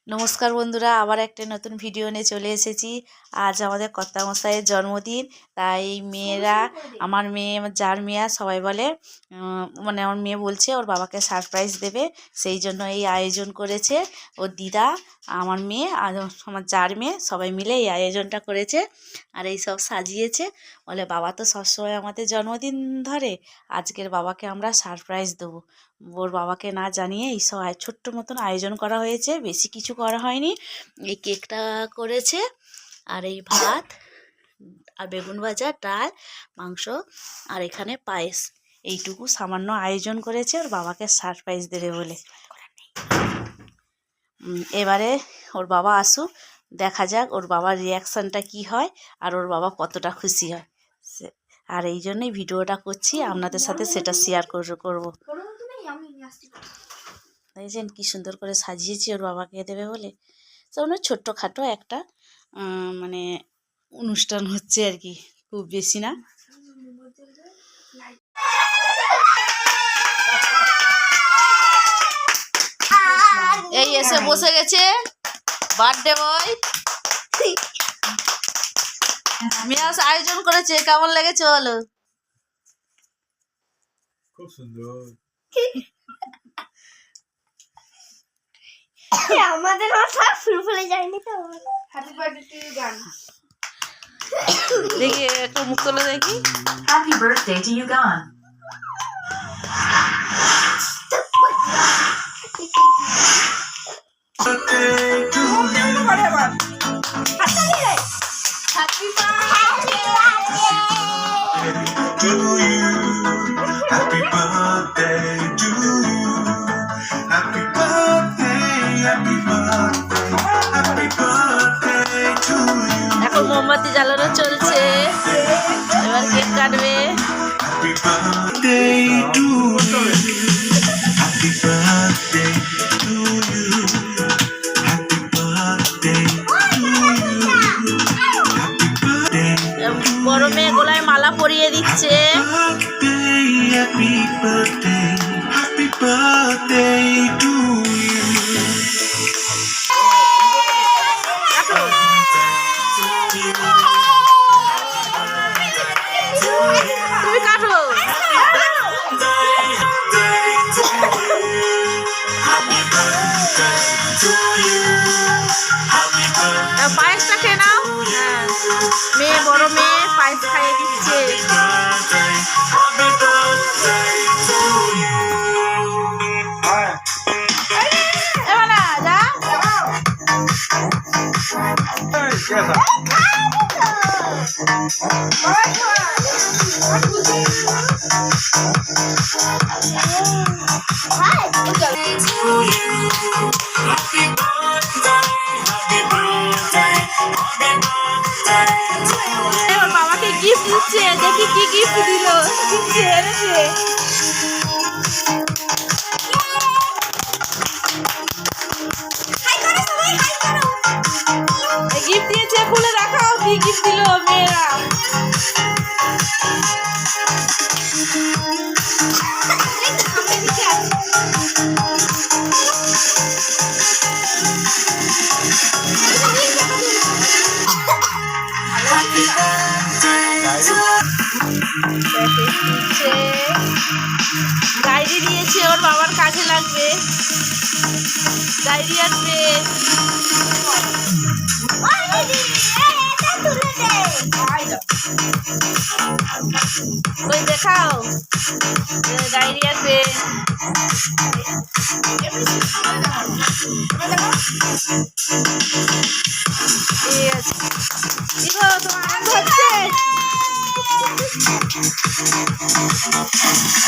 নমস্কার বন্ধুরা, আবার একটা নতুন ভিডিও নিয়ে চলে এসেছি। আজ আমাদের কর্তামশাইয়ের জন্মদিন, তাই মেয়েরা, আমার মেয়ে, আমার যার মেয়ে সবাই বলে, মানে আমার মেয়ে বলছে ওর বাবাকে সারপ্রাইজ দেবে, সেই জন্য এই আয়োজন করেছে। ওর দিদা, আমার মেয়ে আর আমার যার মেয়ে সবাই মিলে এই আয়োজনটা করেছে আর এই সব সাজিয়েছে। বলে বাবা তো সবসময় আমাদের জন্মদিন ধরে, আজকের বাবাকে আমরা সারপ্রাইজ দেবো। ওর বাবাকে না জানিয়ে এইসব ছোট্ট মতন আয়োজন করা হয়েছে, বেশি কিছু করা হয়নি। এই কেকটা করেছে আর এই ভাত আর বেগুন ভাজা, ডাল, মাংস আর এখানে পায়েস, এইটুকু সামান্য আয়োজন করেছে ওর বাবাকে সারপ্রাইজ দেবে বলে। এবারে ওর বাবা আসুক, দেখা যাক ওর বাবার রিয়াকশানটা কি হয় আর ওর বাবা কতটা খুশি হয়। আর এই জন্যই ভিডিওটা করছি, আপনাদের সাথে সেটা শেয়ার করবো। দেখেছেন কি সুন্দর করে সাজিয়েছি ওর বাবাকে দেবে বলে। তো ছোট্টখাটো একটা মানে অনুষ্ঠান হচ্ছে আর কি, খুব বেশি না। এই এসে বসে গেছে বার্থডে বয়, মেয়াস আয়োজন করেছে, কেমন লেগেছে বলো? খুব সুন্দর। আমাদের মাথা ফুলে যায়নি তো। হ্যাপি বার্থডে টু ইউ গান দেখি একটু মুখ তুলে দেখি। Happy birthday to you, Gan. Happy birthday To you, happy birthday to you, happy birthday, happy birthday, happy birthday to you. এখন মোমবাতি জ্বালানো চলছে, এবার কেক কাটবে। Happy birthday to you, happy birthday to you, happy birthday to you, happy birthday. বড় মেয়ে গলায় মালা পরিয়ে দিচ্ছে। Happy birthday, happy birthday to you. তুমি কাটো। পায়েসটা খেয়ে নাও। হ্যাঁ, মেয়ে, বড় মেয়ে পায়েস খাইয়ে দিচ্ছে। এবার না যা। এবার বাবাকে গিফট দিচ্ছে, দেখি কি গিফট দিল। দিচ্ছে, এনেছে। গিফট দিয়েছে, খুলে দেখাও কি গিফট দিল মেয়েরা। ডায়েরি দিয়েছে, ওর বাবার কাজে লাগবে। ডায়েরি আর পেন। ওই দেখাও ডায়েরি আর পেন।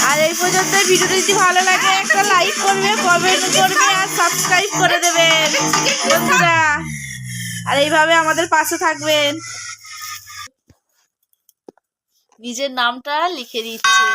আর এই পর্যন্ত ভিডিওটি যদি ভালো লাগে একটা লাইক করবে, কমেন্ট করবে আর সাবস্ক্রাইব করে দেবেন বন্ধুরা। আর এইভাবে আমাদের পাশে থাকবেন। নিজের নামটা লিখে দিচ্ছে।